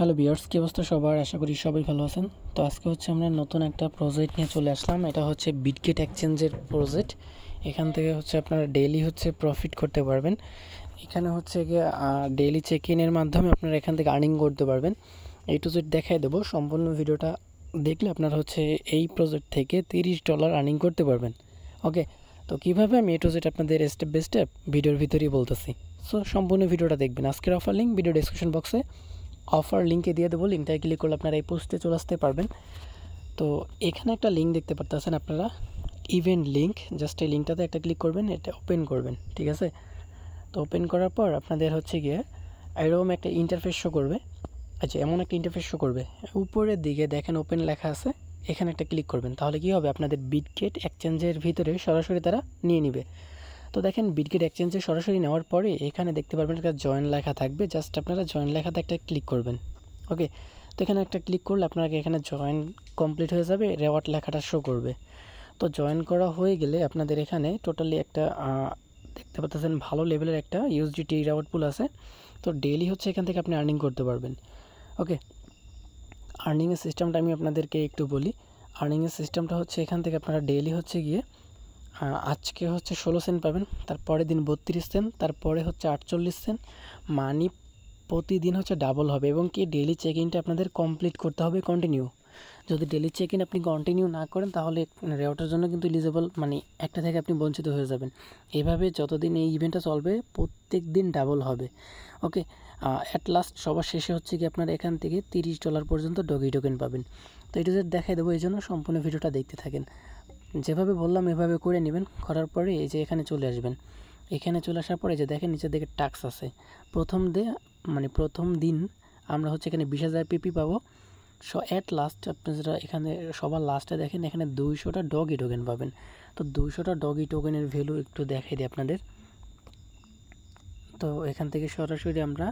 Hello viewers, কি অবস্থা সবার? আশা করি সবাই ভালো আছেন। তো আজকে হচ্ছে আমরা নতুন একটা প্রজেক্ট নিয়ে চলে আসলাম। এটা হচ্ছে বিটগেট এক্সচেঞ্জের প্রজেক্ট। এখান থেকে হচ্ছে আপনারা ডেইলি হচ্ছে প্রফিট করতে পারবেন। এখানে হচ্ছে গিয়ে ডেইলি চেক ইনের মাধ্যমে আপনারা এখান থেকে আর্নিং করতে পারবেন। এই টু জেড দেখাই দেবো। সম্পূর্ণ ভিডিওটা দেখলে আপনারা হচ্ছে এই প্রজেক্ট থেকে $30 আর্নিং করতে পারবেন। ওকে, তো কীভাবে আমি এ টু জেড আপনাদের স্টেপ বাই স্টেপ ভিডিওর ভিতরেই বলতেছি। সো সম্পূর্ণ ভিডিওটা দেখবেন। আজকের অফার লিঙ্ক ভিডিও ডেসক্রিপশন বক্সে অফার লিঙ্কে দিয়ে দেবো। লিঙ্কটায় ক্লিক করলে আপনারা এই পোস্টে চলে আসতে পারবেন। তো এখানে একটা লিঙ্ক দেখতে পাচ্ছেন আপনারা, ইভেন্ট লিঙ্ক। জাস্ট এই লিঙ্কটাতে একটা ক্লিক করবেন, এটা ওপেন করবেন, ঠিক আছে? তো ওপেন করার পর আপনাদের হচ্ছে গিয়ে এরকম একটা ইন্টারফেস শো করবে। আচ্ছা, এমন একটা ইন্টারফেস শো করবে, উপরের দিকে দেখেন ওপেন লেখা আছে, এখানে একটা ক্লিক করবেন। তাহলে কী হবে, আপনাদের বিটগেট এক্সচেঞ্জের ভিতরে সরাসরি তারা নিয়ে নিবে। তো দেখেন বিটগেট এক্সচেঞ্জে সরাসরি নেওয়ার পরে এখানে দেখতে পারবেন একটা জয়েন লেখা থাকবে। জাস্ট আপনারা জয়েন লেখাতে একটা ক্লিক করবেন। ওকে, তো এখানে একটা ক্লিক করলে আপনাকে এখানে জয়েন কমপ্লিট হয়ে যাবে, রেওয়ার্ড লেখাটা শো করবে। তো জয়েন করা হয়ে গেলে আপনাদের এখানে টোটালি একটা দেখতে পাচ্ছেন ভালো লেভেলের একটা ইউএসডিটি রেওয়ার্ড পুল আছে। তো ডেইলি হচ্ছে এখান থেকে আপনি আর্নিং করতে পারবেন। ওকে, আর্নিংয়ের সিস্টেমটা আমি আপনাদেরকে একটু বলি। আর্নিংয়ের সিস্টেমটা হচ্ছে এখান থেকে আপনারা ডেইলি হচ্ছে গিয়ে আজকে হচ্ছে 16 সেন্ট পাবেন, তারপরের দিন 32 সেন্ট, তারপরে হচ্ছে 48 সেন্ট। মানি প্রতিদিন হচ্ছে ডাবল হবে এবং কি ডেইলি চেক ইনটা আপনাদের কমপ্লিট করতে হবে কন্টিনিউ। যদি ডেইলি চেক ইন আপনি কন্টিনিউ না করেন তাহলে রেওয়ার্ডের জন্য কিন্তু এলিজিবল মানে একটা থেকে আপনি বঞ্চিত হয়ে যাবেন। এইভাবে যতদিন এই ইভেন্টটা চলবে প্রত্যেক দিন ডাবল হবে। ওকে, অ্যাট লাস্ট সবার শেষে হচ্ছে কি আপনারা এখান থেকে $30 পর্যন্ত ডগি টোকেন পাবেন। তো এটা যে দেখাই দেবো, এই জন্য সম্পূর্ণ ভিডিওটা দেখতে থাকেন। যেভাবে বললাম এভাবে করে নেবেন। করার পরে এই যে এখানে চলে আসবেন। এখানে চলে আসার পরে যে দেখেন নিচের দিকে টাস্ক আছে। প্রথম দিন আমরা হচ্ছে এখানে 20,000 পিপি পাবো। অ্যাট লাস্ট আপনারা এখানে সবার লাস্টে দেখেন এখানে 200টা ডগি টোকেন পাবেন। তো 200টা ডগি টোকেনের ভ্যালু একটু দেখাই দিই আপনাদের। তো এখান থেকে সরাসরি আমরা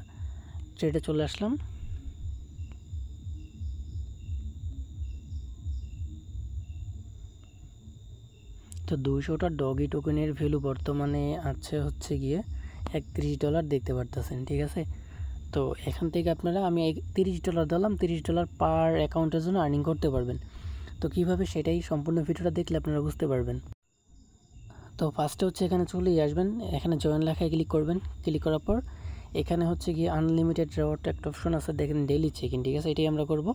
ট্রেডে চলে আসলাম। তো 200টা ডগি টোকেনের ভ্যালু বর্তমানে আছে হচ্ছে গিয়ে $31 দেখতে পারতেছেন, ঠিক আছে? তো এখান থেকে আপনারা আমি $30 দিলাম, $30 পার অ্যাকাউন্টের জন্য আর্নিং করতে পারবেন। তো কীভাবে সেটাই সম্পূর্ণ ভিডিওটা দেখলে আপনারা বুঝতে পারবেন। তো ফার্স্টে হচ্ছে এখানে চলেই আসবেন, এখানে জয়েন লেখায় ক্লিক করবেন। ক্লিক করার পর এখানে হচ্ছে গিয়ে আনলিমিটেড রেওয়ার্ড একটা অপশন আছে, দেখেন ডেইলি চেক ইন, ঠিক আছে? এটাই আমরা করব।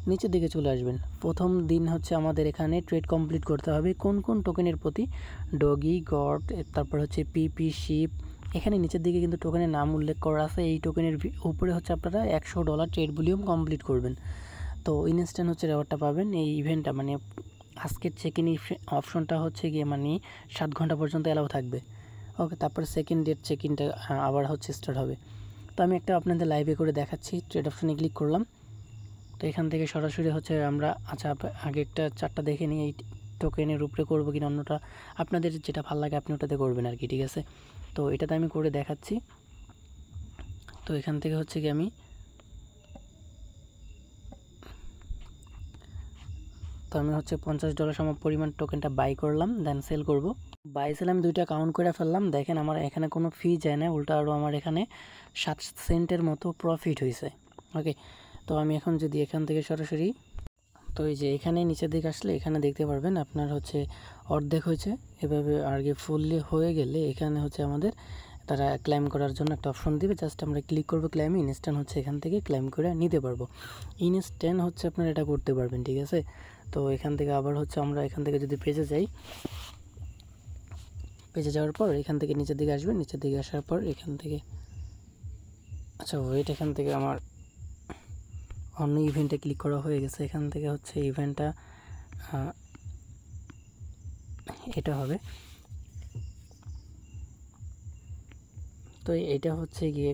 নিচের দিকে চলে আসবেন। প্রথম দিন হচ্ছে আমাদের এখানে ট্রেড কমপ্লিট করতে হবে কোন কোন টোকেনের প্রতি, ডগি, গড, তারপর হচ্ছে পিপি, শিপ। এখানে নিচের দিকে কিন্তু টোকেনের নাম উল্লেখ করা আছে। এই টোকেনের উপরে হচ্ছে আপনারা $100 ট্রেড ভলিউম কমপ্লিট করবেন। তো ইনস্ট্যান্ট হচ্ছে রেওয়ার্ডটা পাবেন। এই ইভেন্টটা মানে আজকের চেক ইন অপশনটা হচ্ছে গিয়ে মানে 7 ঘন্টা পর্যন্ত অ্যালাউ থাকবে। ওকে, তারপর সেকেন্ড ডেট চেক ইনটা আবার হচ্ছে স্টার্ট হবে। তো আমি একটা আপনাদের লাইভে করে দেখাচ্ছি। ট্রেড অপশনে ক্লিক করলাম। তো এখান থেকে সরাসরি হচ্ছে আমরা আগে একটা চারটা দেখে নিই, এই টোকেনের উপরে করবো কিনা, অন্যটা আপনাদের যেটা ভালো লাগে আপনি ওটাতে করবেন আর কি, ঠিক আছে? তো এটাতে আমি করে দেখাচ্ছি। তো এখান থেকে হচ্ছে কি আমি হচ্ছে $50 সম পরিমাণ টোকেনটা বাই করলাম, দেন সেল করব। বাই সেল আমি দুইটা কাউন্ট করে ফেললাম। দেখেন আমার এখানে কোনো ফি যায় না, উল্টা আরও আমার এখানে 7 সেন্টের মতো প্রফিট হয়েছে। ওকে, তো আমি এখন যদি এখান থেকে সরাসরি, তো এই যে এখানে নিচের দিকে আসলে এখানে দেখতে পারবেন আপনার হচ্ছে অর্ধেক হয়েছে। এভাবে আর কি ফুললি হয়ে গেলে এখানে হচ্ছে আমাদের তারা ক্লেম করার জন্য একটা অপশন দিবে। জাস্ট আমরা ক্লিক করবো ক্লেমে, ইনস্ট্যান্ট হচ্ছে এখান থেকে ক্লেম করে নিতে পারবো। ইনস্ট্যান্ট হচ্ছে আপনারা এটা করতে পারবেন, ঠিক আছে? তো এখান থেকে আবার হচ্ছে আমরা এখান থেকে যদি পেজে যাই, পেজে যাওয়ার পর এখান থেকে নিচের দিকে আসবেন। নিচের দিকে আসার পর এখান থেকে আচ্ছা ওয়েট, এখান থেকে আমার অন্য ইভেন্টে ক্লিক করা হয়ে গেছে। এখান থেকে হচ্ছে ইভেন্টটা এটা হবে। তো এটা হচ্ছে গিয়ে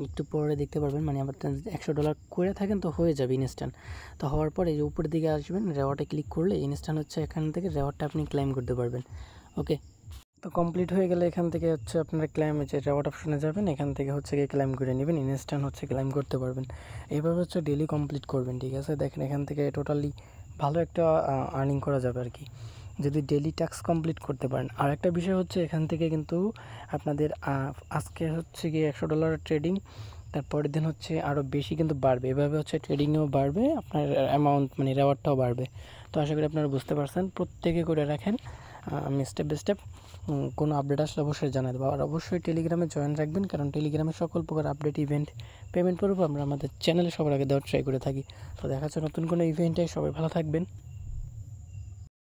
একটু পরে দেখতে পারবেন, মানে আবার $100 করে থাকেন তো হয়ে যাবে ইনস্ট্যান্ট। তো হওয়ার পরে এই উপরের দিকে আসবেন, রেওয়ার্ডে ক্লিক করলে ইনস্ট্যান্ট হচ্ছে এখান থেকে রেওয়ার্ডটা আপনি ক্লেম করতে পারবেন। ওকে, তো কমপ্লিট হয়ে গেলে এখান থেকে হচ্ছে আপনার ক্লেম যে রেওয়ার্ড অপশনে যাবেন, এখান থেকে হচ্ছে গিয়ে ক্লেম করে নেবেন, ইনস্ট্যান্ট হচ্ছে ক্লেম করতে পারবেন। এইভাবে হচ্ছে ডেলি কমপ্লিট করবেন, ঠিক আছে? দেখেন এখান থেকে টোটালি ভালো একটা আর্নিং করা যাবে আর কি, যদি ডেলি টাস্ক কমপ্লিট করতে পারেন। আর একটা বিষয় হচ্ছে এখান থেকে কিন্তু আপনাদের আজকে হচ্ছে গিয়ে $100 ট্রেডিং তারপরের দিন হচ্ছে আরও বেশি কিন্তু বাড়বে। এভাবে হচ্ছে ট্রেডিংয়েও বাড়বে, আপনার অ্যামাউন্ট মানে রেওয়ার্ডটাও বাড়বে। তো আশা করি আপনারা বুঝতে পারছেন, প্রত্যেকে করে রাখেন। আমি স্টেপ বাই স্টেপ কোনো আপডেট আসলে অবশ্যই জানাই দেবো। আর অবশ্যই টেলিগ্রামে জয়েন রাখবেন, কারণ টেলিগ্রামে সকল প্রকার আপডেট, ইভেন্ট, পেমেন্ট পর্ব আমরা আমাদের চ্যানেলে সবার আগে দেওয়ার ট্রাই করে থাকি। তো দেখা হচ্ছে নতুন কোনো ইভেন্টে। সবাই ভালো থাকবেন।